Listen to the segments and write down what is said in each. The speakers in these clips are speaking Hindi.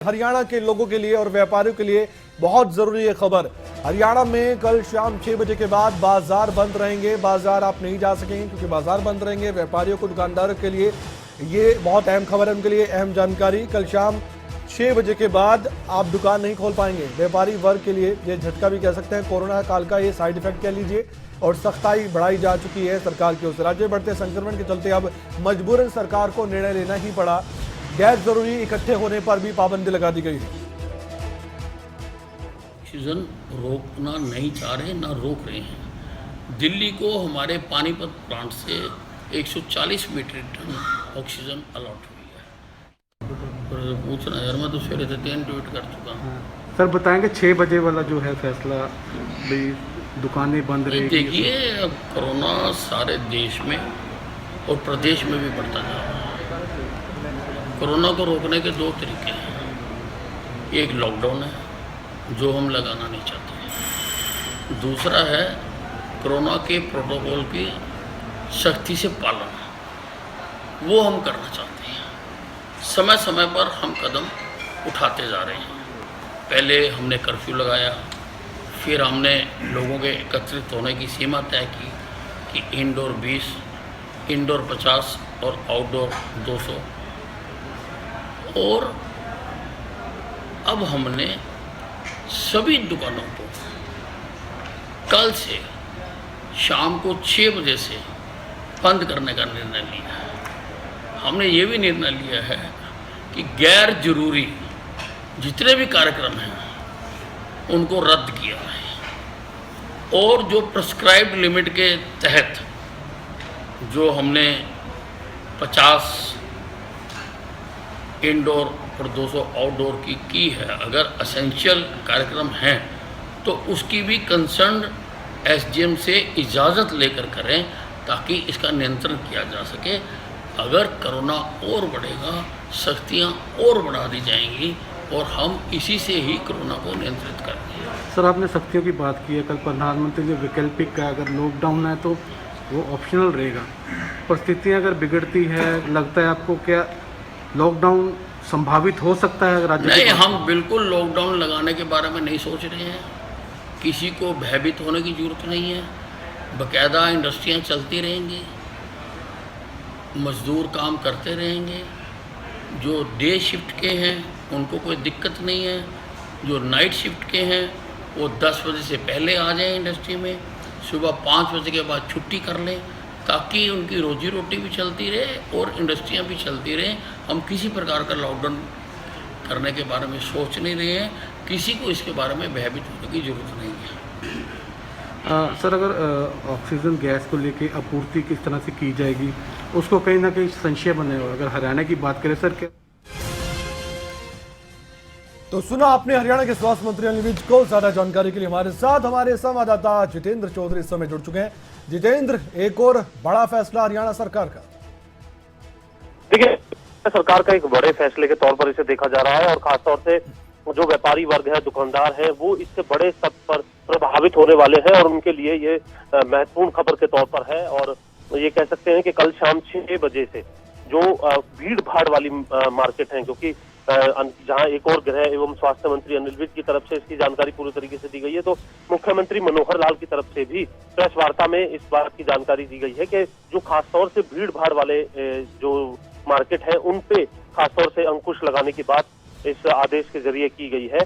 हरियाणा के लोगों के लिए और व्यापारियों के लिए बहुत जरूरी है खबर। हरियाणा में कल शाम 6 बजे के बाद बाजार बंद रहेंगे। बाजार आप नहीं जा सकेंगे क्योंकि बाजार बंद रहेंगे। व्यापारियों को, दुकानदारों के लिए ये बहुत अहम खबर है, उनके लिए अहम जानकारी। कल शाम 6 बजे के बाद आप दुकान नहीं खोल पाएंगे। व्यापारी वर्ग के लिए ये झटका भी कह सकते हैं, कोरोना काल का ये साइड इफेक्ट कह लीजिए। और सख्ताई बढ़ाई जा चुकी है सरकार की ओर से। राज्य में बढ़ते संक्रमण के चलते अब मजबूरन सरकार को निर्णय लेना ही पड़ा। गैर जरूरी इकट्ठे होने पर भी पाबंदी लगा दी गई है। ऑक्सीजन रोकना नहीं चाह रहे, ना रोक रहे हैं। दिल्ली को हमारे पानीपत प्लांट से 140 मीट्रिक टन ऑक्सीजन अलॉट हुई है। पूछना यार, मैं तो सवेरे से 3 ट्वीट कर चुका हूँ। सर बताएंगे 6 बजे वाला जो है फैसला, भाई दुकानें बंद रहेगी। देखिए, अब कोरोना सारे देश में और प्रदेश में भी बढ़ता जा रहा है। कोरोना को रोकने के 2 तरीके हैं। एक लॉकडाउन है जो हम लगाना नहीं चाहते। दूसरा है कोरोना के प्रोटोकॉल की सख्ती से पालन, वो हम करना चाहते हैं। समय समय पर हम कदम उठाते जा रहे हैं। पहले हमने कर्फ्यू लगाया, फिर हमने लोगों के एकत्रित होने की सीमा तय की कि इंडोर 20, इंडोर 50 और आउटडोर 200। और अब हमने सभी दुकानों को कल से शाम को 6 बजे से बंद करने का निर्णय लिया है। हमने ये भी निर्णय लिया है कि गैर जरूरी जितने भी कार्यक्रम हैं उनको रद्द किया है। और जो प्रिस्क्राइब्ड लिमिट के तहत जो हमने 50 इंडोर और 200 आउटडोर की है, अगर असेंशियल कार्यक्रम हैं तो उसकी भी कंसर्न एसडीएम से इजाज़त लेकर करें ताकि इसका नियंत्रण किया जा सके। अगर कोरोना और बढ़ेगा, सख्तियां और बढ़ा दी जाएंगी और हम इसी से ही कोरोना को नियंत्रित करेंगे। सर आपने सख्तियों की बात की है, कल प्रधानमंत्री ने वैकल्पिक का, अगर लॉकडाउन है तो वो ऑप्शनल रहेगा। परिस्थितियाँ अगर बिगड़ती है, लगता है आपको क्या लॉकडाउन संभावित हो सकता है राज्य? नहीं, हम बिल्कुल लॉकडाउन लगाने के बारे में नहीं सोच रहे हैं। किसी को भयभीत होने की जरूरत नहीं है। बाकायदा इंडस्ट्रियाँ चलती रहेंगी, मजदूर काम करते रहेंगे। जो डे शिफ्ट के हैं उनको कोई दिक्कत नहीं है। जो नाइट शिफ्ट के हैं वो 10 बजे से पहले आ जाएं इंडस्ट्री में, सुबह 5 बजे के बाद छुट्टी कर लें ताकि उनकी रोजी रोटी भी चलती रहे और इंडस्ट्रियां भी चलती रहें। हम किसी प्रकार का लॉकडाउन करने के बारे में सोच नहीं रहे हैं। किसी को इसके बारे में भयभीत होने की ज़रूरत नहीं है। सर अगर ऑक्सीजन गैस को लेके आपूर्ति किस तरह से की जाएगी, उसको कहीं ना कहीं संशय बने हो। अगर हरियाणा की बात करें सर, क्या तो सुना आपने हरियाणा के स्वास्थ्य मंत्री अनिल विज को। ज्यादा जानकारी के लिए हमारे साथ हमारे संवाददाता जितेंद्र चौधरी इस समय जुड़ चुके हैं। जितेंद्र, एक और बड़ा फैसला हरियाणा सरकार का। देखिए, सरकार का एक बड़े फैसले के तौर पर इसे देखा जा रहा है और खासतौर से जो व्यापारी वर्ग है, दुकानदार है, वो इससे बड़े स्तर पर प्रभावित होने वाले हैं और उनके लिए ये महत्वपूर्ण खबर के तौर पर है। और ये कह सकते हैं कि कल शाम 6 बजे से जो भीड़ भाड़ वाली मार्केट है, क्योंकि जहां एक और गृह एवं स्वास्थ्य मंत्री अनिल विज की तरफ से इसकी जानकारी पूरी तरीके से दी गई है, तो मुख्यमंत्री मनोहर लाल की तरफ से भी प्रेस वार्ता में इस बात की जानकारी दी गई है कि जो खासतौर से भीड़ भाड़ वाले जो मार्केट है उन पे खासतौर से अंकुश लगाने की बात इस आदेश के जरिए की गई है।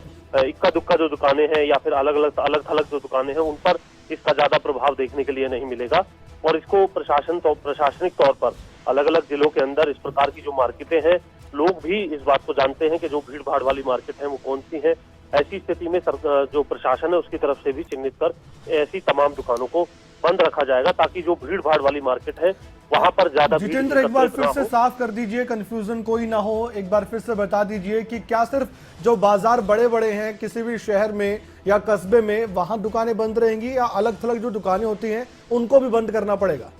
इक्का दुक्का जो दुकानें हैं या फिर अलग थलग जो दुकानें हैं उन पर इसका ज्यादा प्रभाव देखने के लिए नहीं मिलेगा। और इसको प्रशासनिक तौर पर अलग अलग जिलों के अंदर इस प्रकार की जो मार्केटें हैं, लोग भी इस बात को जानते हैं कि जो भीड़ भाड़ वाली मार्केट है वो कौन सी है। ऐसी स्थिति में जो प्रशासन है उसकी तरफ से भी चिन्हित कर ऐसी तमाम दुकानों को बंद रखा जाएगा ताकि जो भीड़ भाड़ वाली मार्केट है वहां पर ज्यादा। जितेंद्र, एक बार फिर से साफ कर दीजिए, कंफ्यूजन कोई ना हो। एक बार फिर से बता दीजिए कि क्या सिर्फ जो बाजार बड़े बड़े हैं किसी भी शहर में या कस्बे में वहां दुकानें बंद रहेंगी या अलग थलग जो दुकानें होती हैं उनको भी बंद करना पड़ेगा?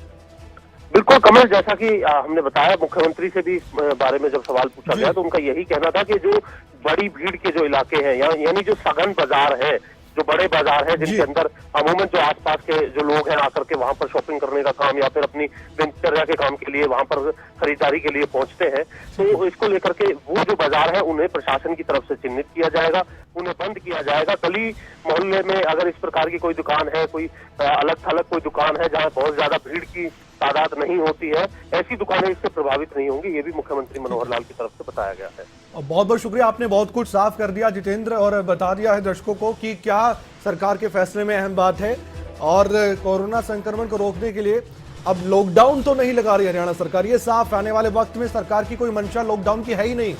बिल्कुल कमल, जैसा कि हमने बताया, मुख्यमंत्री से भी इस बारे में जब सवाल पूछा गया तो उनका यही कहना था कि जो बड़ी भीड़ के जो इलाके हैं यानी जो सघन बाजार है, जो बड़े बाजार हैं जिनके अंदर अमूमन जो आसपास के जो लोग हैं आकर के वहां पर शॉपिंग करने का काम या फिर अपनी दिनचर्या के काम के लिए वहां पर खरीदारी के लिए पहुंचते हैं, तो इसको लेकर के वो जो बाजार है उन्हें प्रशासन की तरफ से चिन्हित किया जाएगा, उन्हें बंद किया जाएगा। गली मोहल्ले में अगर इस प्रकार की कोई दुकान है, कोई अलग थलग कोई दुकान है जहां बहुत ज्यादा भीड़ की तादाद नहीं होती है, ऐसी दुकानें इससे प्रभावित नहीं होंगी, ये भी मुख्यमंत्री मनोहर लाल की तरफ से बताया गया है। बहुत बहुत शुक्रिया, आपने बहुत कुछ साफ कर दिया जितेंद्र, और बता दिया है दर्शकों को कि क्या सरकार के फैसले में अहम बात है। और कोरोना संक्रमण को रोकने के लिए अब लॉकडाउन तो नहीं लगा रही हरियाणा सरकार, ये साफ, आने वाले वक्त में सरकार की कोई मंशा लॉकडाउन की है ही नहीं,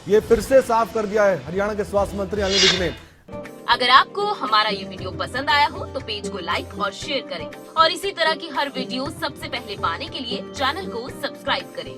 ये फिर से साफ कर दिया है हरियाणा के स्वास्थ्य मंत्री अनिल विज ने। अगर आपको हमारा ये वीडियो पसंद आया हो तो पेज को लाइक और शेयर करें और इसी तरह की हर वीडियो सबसे पहले पाने के लिए चैनल को सब्सक्राइब करें।